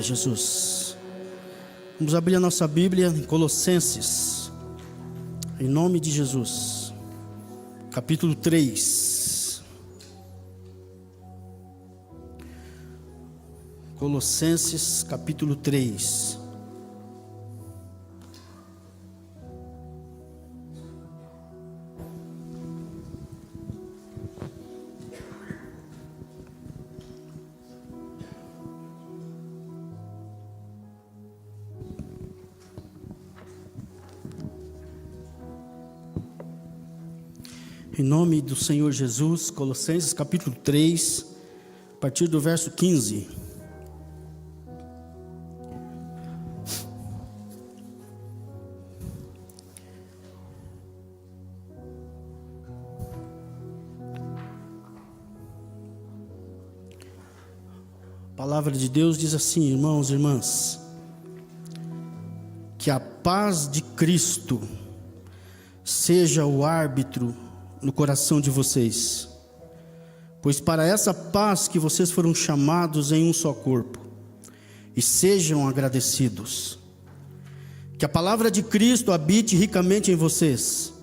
Jesus. Vamos abrir a nossa Bíblia em Colossenses, em nome de Jesus, capítulo 3. Colossenses, capítulo 3. Em nome do Senhor Jesus, Colossenses capítulo 3, a partir do verso 15. A palavra de Deus diz assim, irmãos e irmãs: que a paz de Cristo seja o árbitro no coração de vocês, pois para essa paz que vocês foram chamados em um só corpo, e sejam agradecidos. Que a palavra de Cristo habite ricamente em vocês,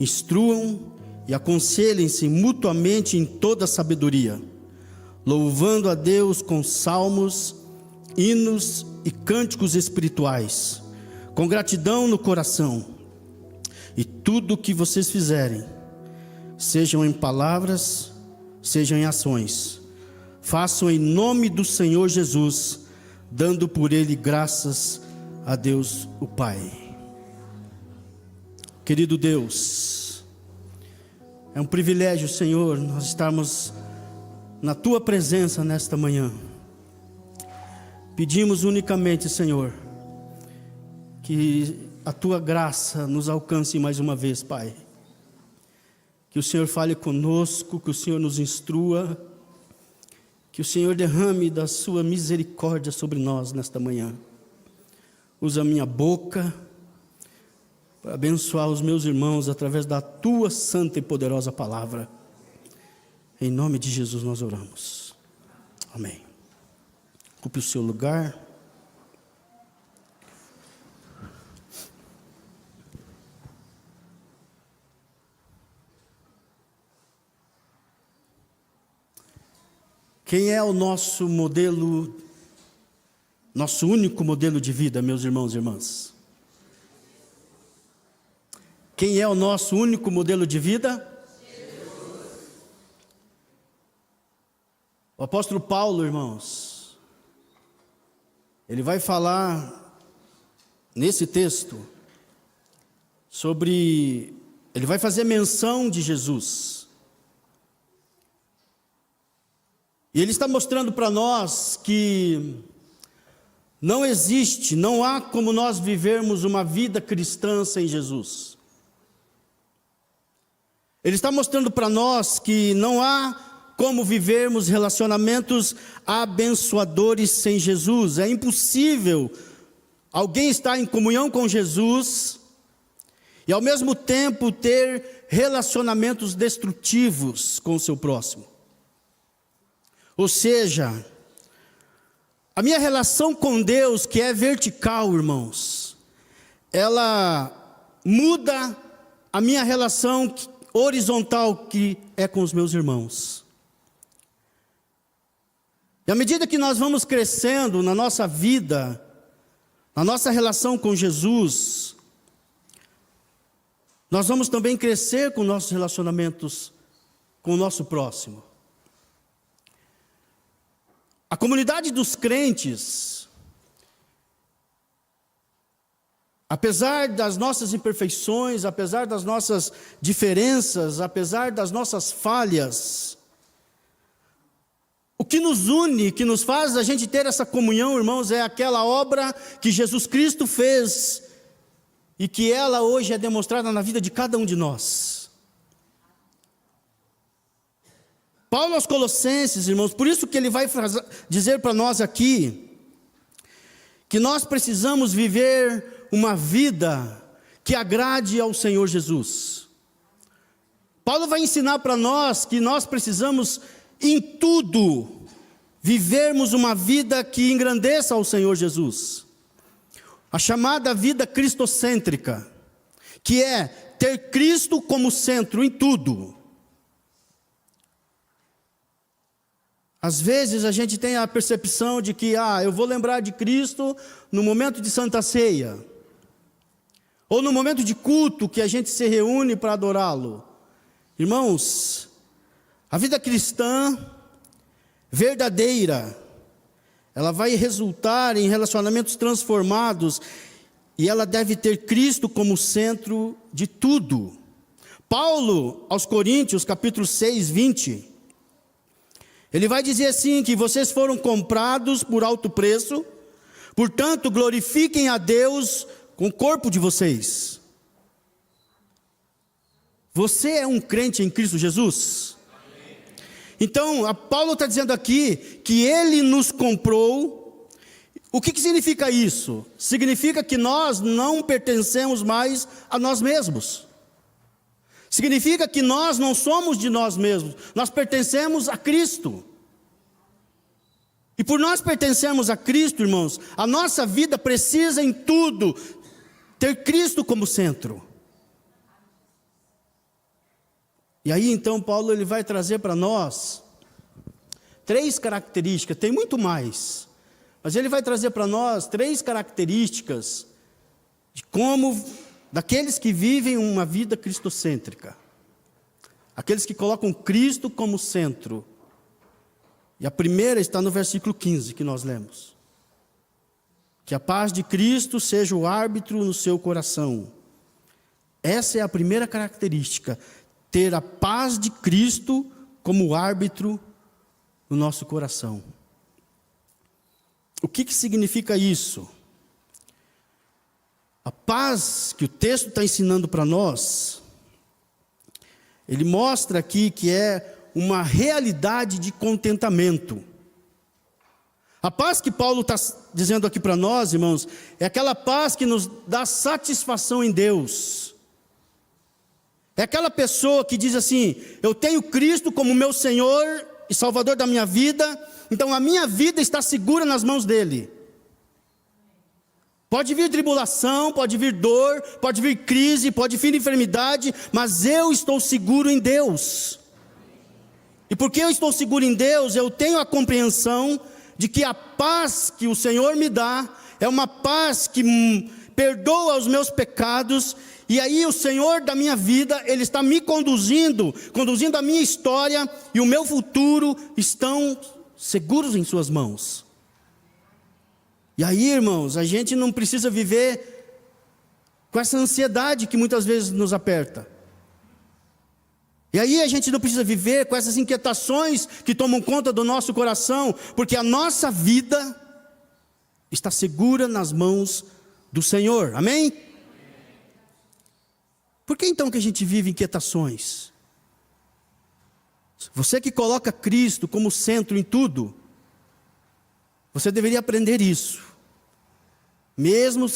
instruam e aconselhem-se mutuamente em toda sabedoria, louvando a Deus com salmos, hinos e cânticos espirituais, com gratidão no coração. E tudo o que vocês fizerem, sejam em palavras, sejam em ações, façam em nome do Senhor Jesus, dando por Ele graças a Deus o Pai. Querido Deus, é um privilégio, Senhor, nós estarmos na Tua presença nesta manhã. Pedimos unicamente, Senhor, que a Tua graça nos alcance mais uma vez, Pai. Que o Senhor fale conosco, que o Senhor nos instrua, que o Senhor derrame da sua misericórdia sobre nós nesta manhã. Usa a minha boca para abençoar os meus irmãos através da tua santa e poderosa palavra. Em nome de Jesus nós oramos. Amém. Ocupe o seu lugar. Quem é o nosso modelo, nosso único modelo de vida, meus irmãos e irmãs? Quem é o nosso único modelo de vida? Jesus. O apóstolo Paulo, irmãos, ele vai falar nesse texto sobre, ele vai fazer menção de Jesus. E ele está mostrando para nós que não existe, não há como nós vivermos uma vida cristã sem Jesus. Ele está mostrando para nós que não há como vivermos relacionamentos abençoadores sem Jesus. É impossível alguém estar em comunhão com Jesus e ao mesmo tempo ter relacionamentos destrutivos com o seu próximo. Ou seja, a minha relação com Deus, que é vertical, irmãos, ela muda a minha relação horizontal, que é com os meus irmãos. E à medida que nós vamos crescendo na nossa vida, na nossa relação com Jesus, nós vamos também crescer com nossos relacionamentos com o nosso próximo. A comunidade dos crentes, apesar das nossas imperfeições, apesar das nossas diferenças, apesar das nossas falhas, o que nos une, que nos faz a gente ter essa comunhão, irmãos, é aquela obra que Jesus Cristo fez e que ela hoje é demonstrada na vida de cada um de nós. Paulo aos Colossenses, irmãos, por isso que ele vai dizer para nós aqui, que nós precisamos viver uma vida que agrade ao Senhor Jesus. Paulo vai ensinar para nós que nós precisamos em tudo vivermos uma vida que engrandeça ao Senhor Jesus. A chamada vida cristocêntrica, que é ter Cristo como centro em tudo. Às vezes a gente tem a percepção de que, eu vou lembrar de Cristo no momento de Santa Ceia, ou no momento de culto que a gente se reúne para adorá-lo. Irmãos, a vida cristã verdadeira, ela vai resultar em relacionamentos transformados, e ela deve ter Cristo como centro de tudo. Paulo, aos Coríntios, capítulo 6, 20, ele vai dizer assim, que vocês foram comprados por alto preço, portanto glorifiquem a Deus com o corpo de vocês. Você é um crente em Cristo Jesus? Então, Paulo está dizendo aqui que Ele nos comprou. O que significa isso? Significa que nós não pertencemos mais a nós mesmos. Significa que nós não somos de nós mesmos, nós pertencemos a Cristo. E por nós pertencermos a Cristo, irmãos, a nossa vida precisa em tudo ter Cristo como centro. E aí então Paulo ele vai trazer para nós 3 características, tem muito mais, mas ele vai trazer para nós 3 características de como, daqueles que vivem uma vida cristocêntrica, aqueles que colocam Cristo como centro. E a primeira está no versículo 15 que nós lemos: que a paz de Cristo seja o árbitro no seu coração. Essa é a primeira característica, ter a paz de Cristo como árbitro no nosso coração. O que significa isso? A paz que o texto está ensinando para nós, ele mostra aqui que é uma realidade de contentamento. A paz que Paulo está dizendo aqui para nós, irmãos, é aquela paz que nos dá satisfação em Deus. É aquela pessoa que diz assim: eu tenho Cristo como meu Senhor e Salvador da minha vida, então a minha vida está segura nas mãos dEle. Pode vir tribulação, pode vir dor, pode vir crise, pode vir enfermidade, mas eu estou seguro em Deus. E porque eu estou seguro em Deus, eu tenho a compreensão de que a paz que o Senhor me dá é uma paz que perdoa os meus pecados. E aí o Senhor da minha vida, Ele está me conduzindo a minha história, e o meu futuro estão seguros em suas mãos. E aí, irmãos, a gente não precisa viver com essa ansiedade que muitas vezes nos aperta. E aí a gente não precisa viver com essas inquietações que tomam conta do nosso coração, porque a nossa vida está segura nas mãos do Senhor, amém? Por que então que a gente vive inquietações? Você que coloca Cristo como centro em tudo, você deveria aprender isso. Mesmo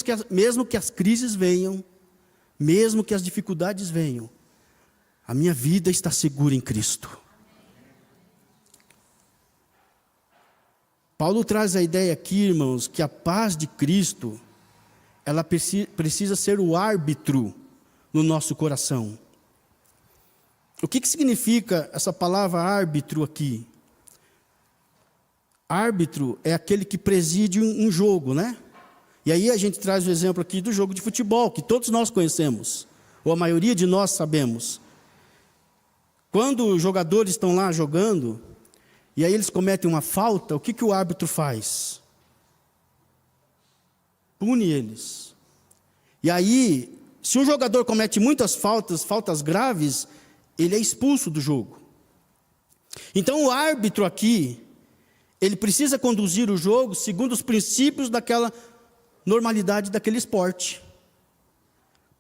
que as crises venham, mesmo que as dificuldades venham, a minha vida está segura em Cristo. Paulo traz a ideia aqui, irmãos, que a paz de Cristo, ela precisa ser o árbitro no nosso coração. O que significa essa palavra árbitro aqui? Árbitro é aquele que preside um jogo, né? E aí a gente traz o exemplo aqui do jogo de futebol, que todos nós conhecemos, ou a maioria de nós sabemos. Quando os jogadores estão lá jogando, e aí eles cometem uma falta, o que o árbitro faz? Pune eles. E aí, se um jogador comete muitas faltas graves, ele é expulso do jogo. Então o árbitro aqui, ele precisa conduzir o jogo segundo os princípios daquela normalidade daquele esporte.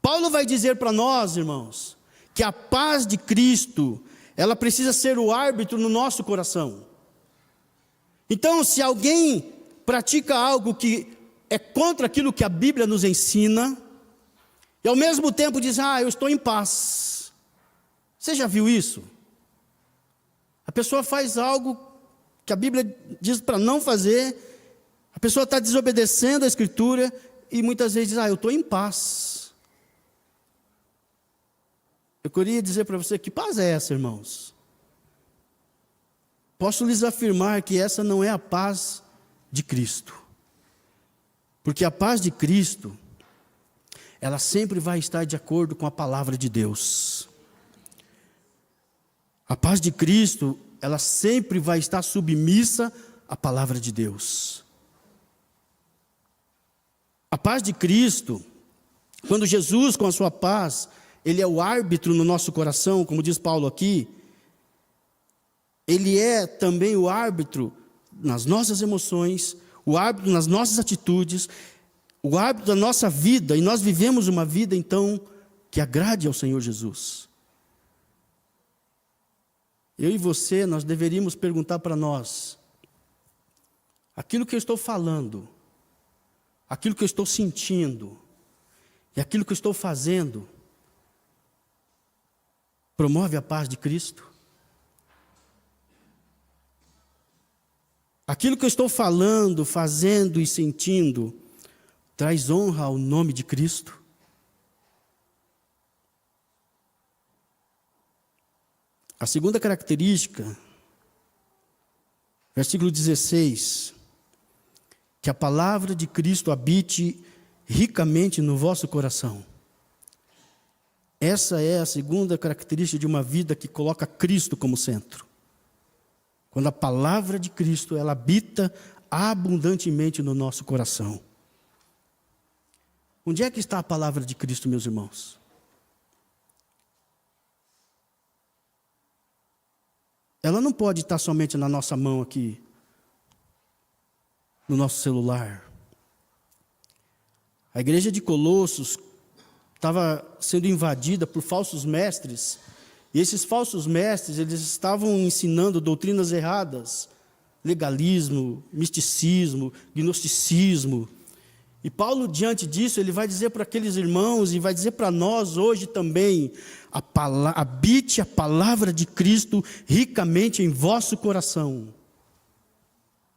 Paulo vai dizer para nós, irmãos, que a paz de Cristo, ela precisa ser o árbitro no nosso coração. Então, se alguém pratica algo que é contra aquilo que a Bíblia nos ensina, e ao mesmo tempo diz: eu estou em paz. Você já viu isso? A pessoa faz algo que a Bíblia diz para não fazer, a pessoa está desobedecendo a Escritura e muitas vezes diz, eu estou em paz. Eu queria dizer para você, que paz é essa, irmãos? Posso lhes afirmar que essa não é a paz de Cristo. Porque a paz de Cristo, ela sempre vai estar de acordo com a palavra de Deus. A paz de Cristo, ela sempre vai estar submissa à palavra de Deus. A paz de Cristo, quando Jesus com a sua paz, Ele é o árbitro no nosso coração, como diz Paulo aqui, Ele é também o árbitro nas nossas emoções, o árbitro nas nossas atitudes, o árbitro da nossa vida, e nós vivemos uma vida então que agrade ao Senhor Jesus. Eu e você, nós deveríamos perguntar para nós, aquilo que eu estou falando, aquilo que eu estou sentindo, e aquilo que eu estou fazendo, promove a paz de Cristo? Aquilo que eu estou falando, fazendo e sentindo, traz honra ao nome de Cristo? A segunda característica, versículo 16, que a palavra de Cristo habite ricamente no vosso coração. Essa é a segunda característica de uma vida que coloca Cristo como centro. Quando a palavra de Cristo, ela habita abundantemente no nosso coração. Onde é que está a palavra de Cristo, meus irmãos? Ela não pode estar somente na nossa mão aqui, no nosso celular. A igreja de Colossos estava sendo invadida por falsos mestres, e esses falsos mestres, eles estavam ensinando doutrinas erradas, legalismo, misticismo, gnosticismo. E Paulo, diante disso, ele vai dizer para aqueles irmãos, e vai dizer para nós hoje também, habite a palavra de Cristo ricamente em vosso coração.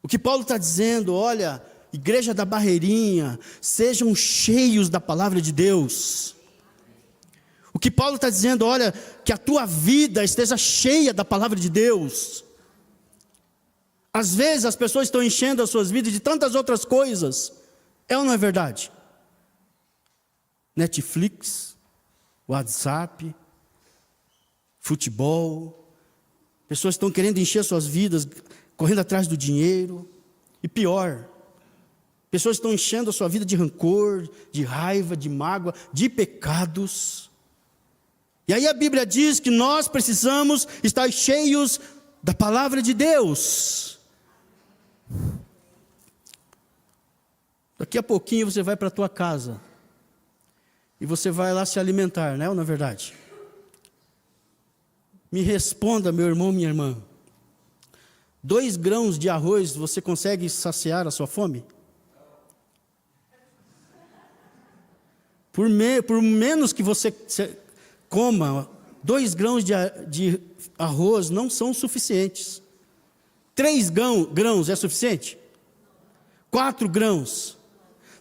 O que Paulo está dizendo, olha, igreja da Barreirinha, sejam cheios da palavra de Deus. O que Paulo está dizendo, olha, que a tua vida esteja cheia da palavra de Deus. Às vezes as pessoas estão enchendo as suas vidas de tantas outras coisas. É ou não é verdade? Netflix, WhatsApp, futebol. Pessoas estão querendo encher suas vidas, correndo atrás do dinheiro. E pior, pessoas estão enchendo a sua vida de rancor, de raiva, de mágoa, de pecados. E aí a Bíblia diz que nós precisamos estar cheios da palavra de Deus. Daqui a pouquinho você vai para a tua casa e você vai lá se alimentar, não é ou não é verdade? Me responda, meu irmão, minha irmã. 2 grãos de arroz, você consegue saciar a sua fome? Por menos que você coma, 2 grãos de arroz não são suficientes. 3 grãos é suficiente? 4 grãos.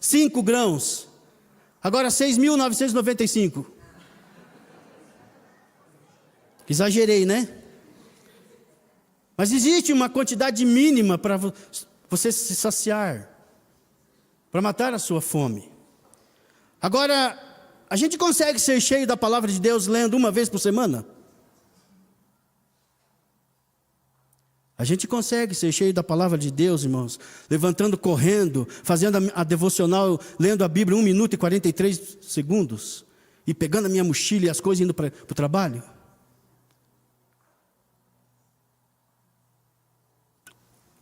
5 grãos. Agora 6.995. Exagerei, né? Mas existe uma quantidade mínima para você se saciar, para matar a sua fome. Agora, a gente consegue ser cheio da palavra de Deus lendo uma vez por semana? A gente consegue ser cheio da palavra de Deus, irmãos, levantando, correndo, fazendo a devocional, lendo a Bíblia 1 minuto e 43 segundos, e pegando a minha mochila e as coisas indo para o trabalho?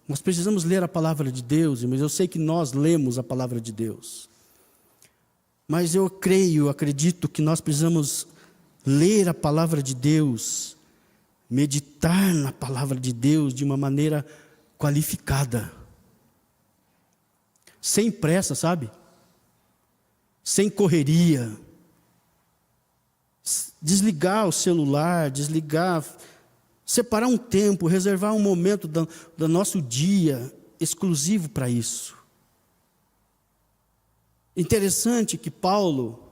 Nós precisamos ler a palavra de Deus, irmãos. Eu sei que nós lemos a palavra de Deus, mas eu acredito que nós precisamos ler a palavra de Deus, meditar na palavra de Deus de uma maneira qualificada, sem pressa, sabe? Sem correria, desligar o celular, desligar separar um tempo, reservar um momento do nosso dia exclusivo para isso. Interessante que Paulo,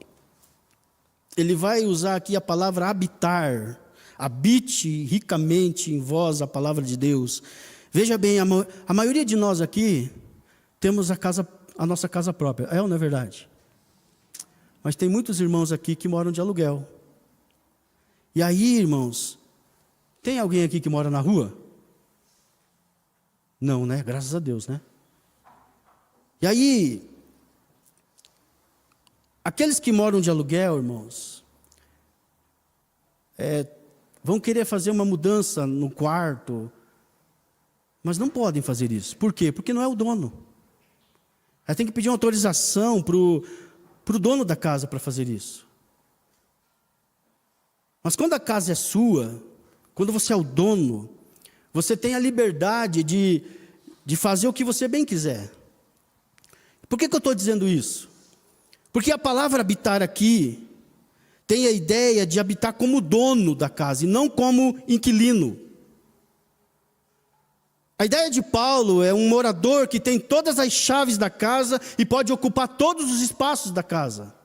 ele vai usar aqui a palavra habitar. Habite ricamente em vós a palavra de Deus. Veja bem, a maioria de nós aqui temos a nossa casa própria. É ou não é verdade? Mas tem muitos irmãos aqui que moram de aluguel. E aí, irmãos, tem alguém aqui que mora na rua? Não, né? Graças a Deus, né? E aí, aqueles que moram de aluguel, irmãos, vão querer fazer uma mudança no quarto, mas não podem fazer isso. Por quê? Porque não é o dono. Aí tem que pedir uma autorização para o dono da casa para fazer isso. Mas quando a casa é sua, quando você é o dono, você tem a liberdade de fazer o que você bem quiser. Por que eu estou dizendo isso? Porque a palavra habitar aqui tem a ideia de habitar como dono da casa e não como inquilino. A ideia de Paulo é um morador que tem todas as chaves da casa e pode ocupar todos os espaços da casa.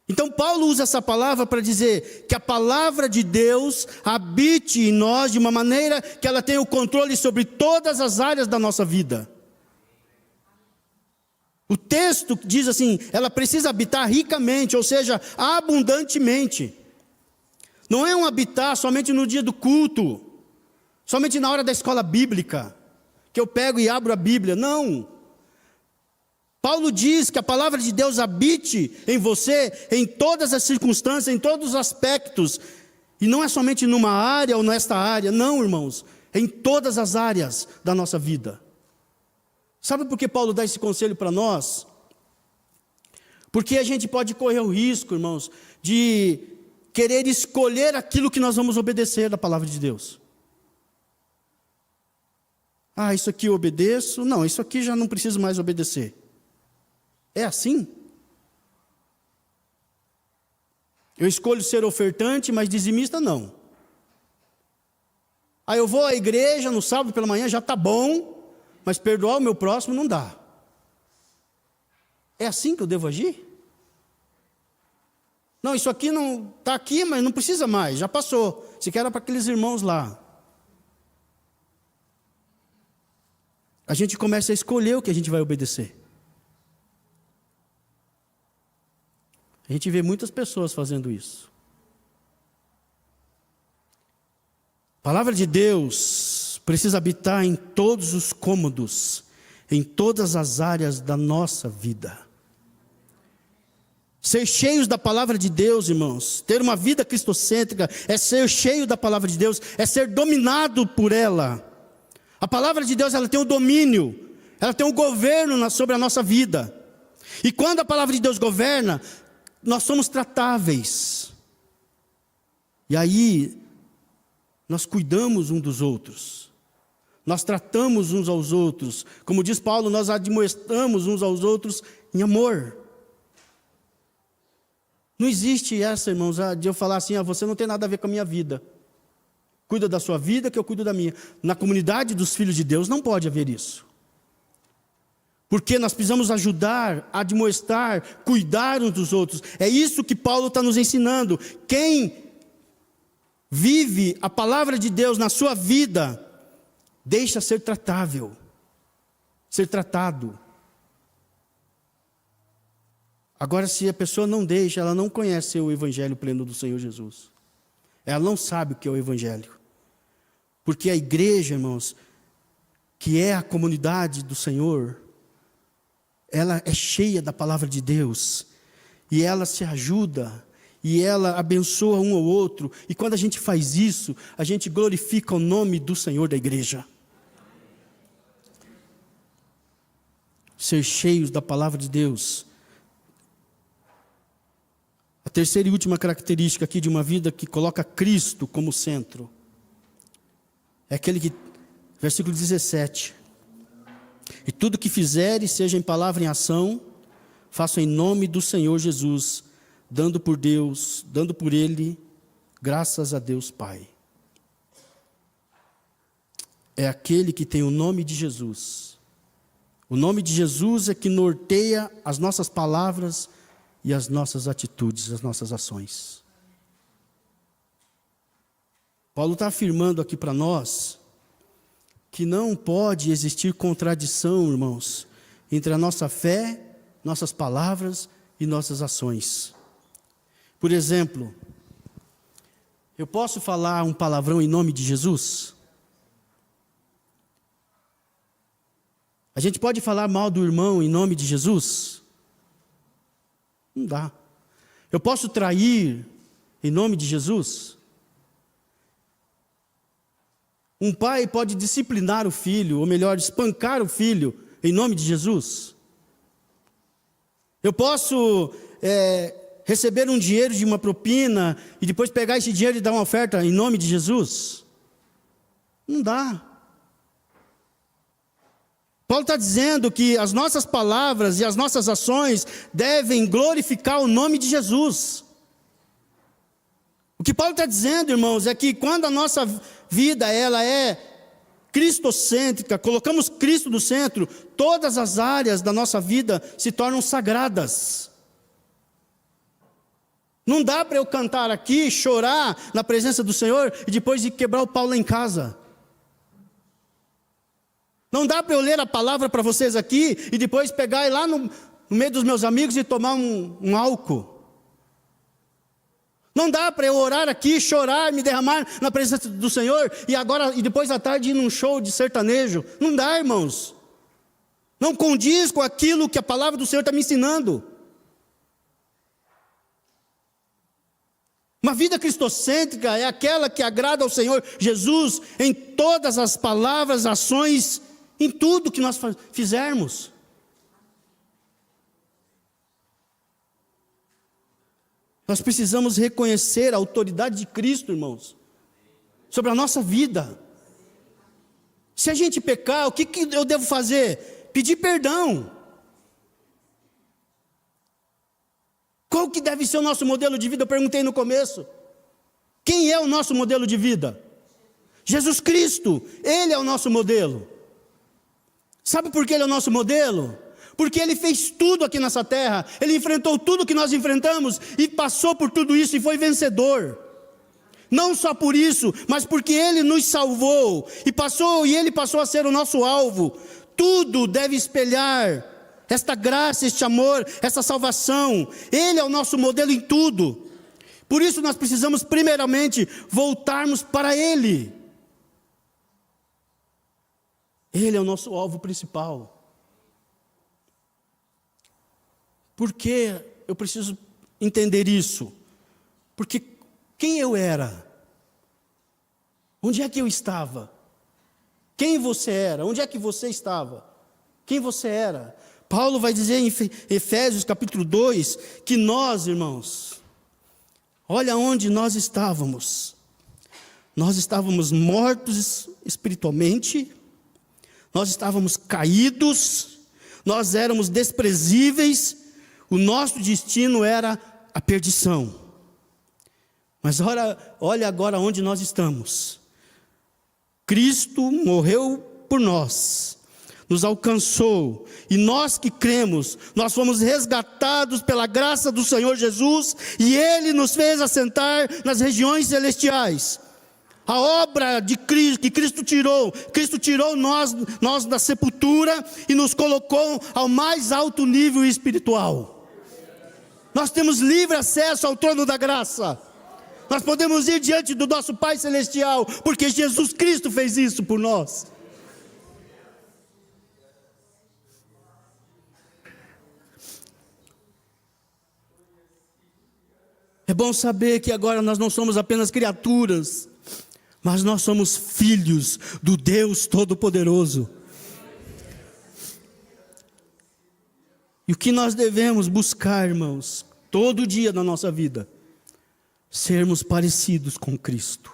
Então Paulo usa essa palavra para dizer que a palavra de Deus habite em nós de uma maneira que ela tenha o controle sobre todas as áreas da nossa vida. O texto diz assim, ela precisa habitar ricamente, ou seja, abundantemente. Não é um habitar somente no dia do culto, somente na hora da escola bíblica, que eu pego e abro a Bíblia. Não. Paulo diz que a palavra de Deus habite em você, em todas as circunstâncias, em todos os aspectos. E não é somente numa área ou nesta área, não, irmãos. Em todas as áreas da nossa vida. Sabe por que Paulo dá esse conselho para nós? Porque a gente pode correr o risco, irmãos, de querer escolher aquilo que nós vamos obedecer da palavra de Deus. Ah, isso aqui eu obedeço. Não, isso aqui já não preciso mais obedecer. É assim? Eu escolho ser ofertante, mas dizimista não. Aí eu vou à igreja no sábado pela manhã, já está bom, mas perdoar o meu próximo não dá. É assim que eu devo agir? Não, isso aqui não está aqui, mas não precisa mais, já passou. Se quer era para aqueles irmãos lá. A gente começa a escolher o que a gente vai obedecer. A gente vê muitas pessoas fazendo isso. A palavra de Deus precisa habitar em todos os cômodos, em todas as áreas da nossa vida. Ser cheios da palavra de Deus, irmãos, ter uma vida cristocêntrica, é ser cheio da palavra de Deus, é ser dominado por ela. A palavra de Deus, ela tem o domínio, ela tem o governo sobre a nossa vida. E quando a palavra de Deus governa, nós somos tratáveis. E aí, nós cuidamos uns dos outros. Nós tratamos uns aos outros. Como diz Paulo, nós admoestamos uns aos outros em amor. Não existe essa, irmãos, de eu falar assim, você não tem nada a ver com a minha vida. Cuida da sua vida que eu cuido da minha. Na comunidade dos filhos de Deus não pode haver isso. Porque nós precisamos ajudar, admoestar, cuidar uns dos outros. É isso que Paulo está nos ensinando. Quem vive a palavra de Deus na sua vida, deixa ser tratável, ser tratado. Agora, se a pessoa não deixa, ela não conhece o evangelho pleno do Senhor Jesus. Ela não sabe o que é o evangelho. Porque a igreja, irmãos, que é a comunidade do Senhor, ela é cheia da palavra de Deus, e ela se ajuda, e ela abençoa um ao outro, e quando a gente faz isso, a gente glorifica o nome do Senhor da igreja. Ser cheios da palavra de Deus. A terceira e última característica aqui de uma vida que coloca Cristo como centro, é aquele que, versículo 17, e tudo que fizeres, seja em palavra ou em ação, faça em nome do Senhor Jesus, dando por Ele, graças a Deus Pai. é aquele que tem o nome de Jesus. O nome de Jesus é que norteia as nossas palavras e as nossas atitudes, as nossas ações. Paulo está afirmando aqui para nós que não pode existir contradição, irmãos, entre a nossa fé, nossas palavras e nossas ações. Por exemplo, eu posso falar um palavrão em nome de Jesus? A gente pode falar mal do irmão em nome de Jesus? Não dá. Eu posso trair em nome de Jesus? Um pai pode disciplinar o filho, ou melhor, espancar o filho em nome de Jesus? Eu posso receber um dinheiro de uma propina e depois pegar esse dinheiro e dar uma oferta em nome de Jesus? Não dá. Paulo está dizendo que as nossas palavras e as nossas ações devem glorificar o nome de Jesus. O que Paulo está dizendo, irmãos, é que quando a nossa vida ela é cristocêntrica, colocamos Cristo no centro, todas as áreas da nossa vida se tornam sagradas. Não dá para eu cantar aqui, chorar na presença do Senhor e depois ir quebrar o pau lá em casa. Não dá para eu ler a palavra para vocês aqui e depois pegar e ir lá no meio dos meus amigos e tomar um álcool. Não dá para eu orar aqui, chorar, me derramar na presença do Senhor e depois à tarde ir num show de sertanejo. Não dá, irmãos. Não condiz com aquilo que a palavra do Senhor está me ensinando. Uma vida cristocêntrica é aquela que agrada ao Senhor Jesus em todas as palavras, ações, em tudo que nós fizermos. Nós precisamos reconhecer a autoridade de Cristo, irmãos, sobre a nossa vida. Se a gente pecar, o que eu devo fazer? Pedir perdão. Qual que deve ser o nosso modelo de vida? Eu perguntei no começo. Quem é o nosso modelo de vida? Jesus Cristo, Ele é o nosso modelo. Sabe por que Ele é o nosso modelo? Porque Ele fez tudo aqui nessa terra, Ele enfrentou tudo que nós enfrentamos, e passou por tudo isso e foi vencedor. Não só por isso, mas porque Ele nos salvou, e Ele passou a ser o nosso alvo. Tudo deve espelhar esta graça, este amor, essa salvação. Ele é o nosso modelo em tudo. Por isso nós precisamos primeiramente voltarmos para Ele. Ele é o nosso alvo principal. Por que eu preciso entender isso? Porque quem eu era? Onde é que eu estava? Quem você era? Onde é que você estava? Quem você era? Paulo vai dizer em Efésios capítulo 2, que nós, irmãos, olha onde nós estávamos. Nós estávamos mortos espiritualmente, nós estávamos caídos, nós éramos desprezíveis, o nosso destino era a perdição. Mas olha agora onde nós estamos. Cristo morreu por nós, nos alcançou, e nós que cremos, nós fomos resgatados pela graça do Senhor Jesus, e Ele nos fez assentar nas regiões celestiais. A obra de Cristo, que Cristo tirou nós da sepultura e nos colocou ao mais alto nível espiritual. Nós temos livre acesso ao trono da graça. Nós podemos ir diante do nosso Pai Celestial, porque Jesus Cristo fez isso por nós. É bom saber que agora nós não somos apenas criaturas, mas nós somos filhos do Deus Todo-Poderoso. E o que nós devemos buscar, irmãos, todo dia na nossa vida? Sermos parecidos com Cristo.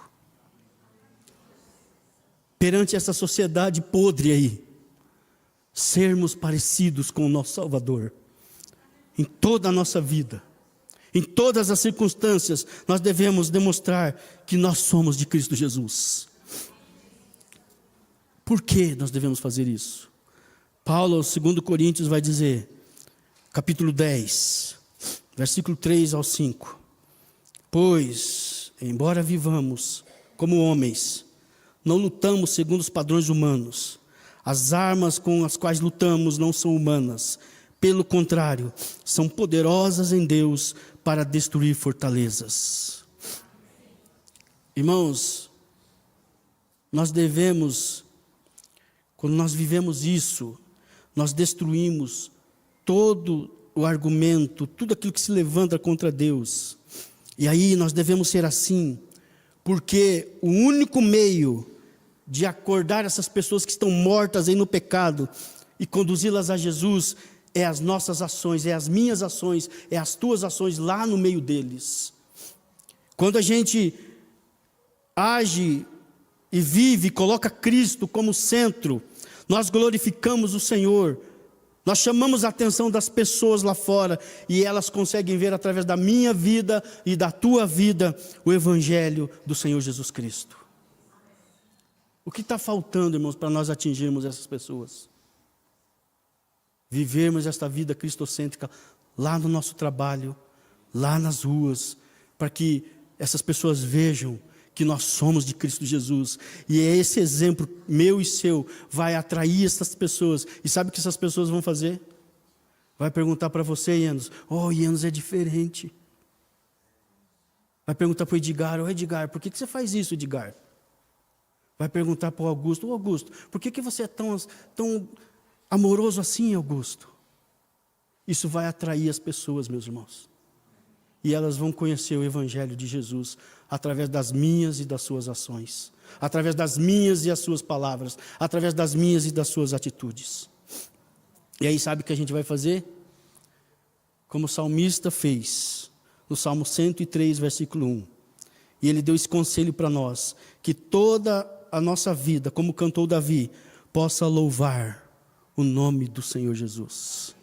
Perante essa sociedade podre aí, sermos parecidos com o nosso Salvador. Em toda a nossa vida, em todas as circunstâncias, nós devemos demonstrar que nós somos de Cristo Jesus. Por que nós devemos fazer isso? Paulo, aos 2 Coríntios, vai dizer, capítulo 10, versículo 3 ao 5. Pois, embora vivamos como homens, não lutamos segundo os padrões humanos. As armas com as quais lutamos não são humanas. Pelo contrário, são poderosas em Deus para destruir fortalezas. Irmãos, nós devemos, quando nós vivemos isso, nós destruímos todo o argumento, tudo aquilo que se levanta contra Deus. E aí nós devemos ser assim, porque o único meio de acordar essas pessoas que estão mortas aí no pecado e conduzi-las a Jesus é as nossas ações, é as minhas ações, é as tuas ações lá no meio deles. Quando a gente age e vive, coloca Cristo como centro, nós glorificamos o Senhor, nós chamamos a atenção das pessoas lá fora e elas conseguem ver através da minha vida e da tua vida o Evangelho do Senhor Jesus Cristo. O que está faltando, irmãos, para nós atingirmos essas pessoas? Vivermos esta vida cristocêntrica lá no nosso trabalho, lá nas ruas, para que essas pessoas vejam que nós somos de Cristo Jesus. E é esse exemplo, meu e seu, vai atrair essas pessoas. E sabe o que essas pessoas vão fazer? Vai perguntar para você, Ianos, Ianos é diferente. Vai perguntar para o Edgar, Edgar, por que você faz isso, Edgar? Vai perguntar para o Augusto, Augusto, por que você é tão amoroso assim, Augusto? Isso vai atrair as pessoas, meus irmãos. E elas vão conhecer o Evangelho de Jesus através das minhas e das suas ações, através das minhas e as suas palavras, através das minhas e das suas atitudes. E aí sabe o que a gente vai fazer? Como o salmista fez, no Salmo 103, versículo 1. E ele deu esse conselho para nós, que toda a nossa vida, como cantou Davi, possa louvar o nome do Senhor Jesus.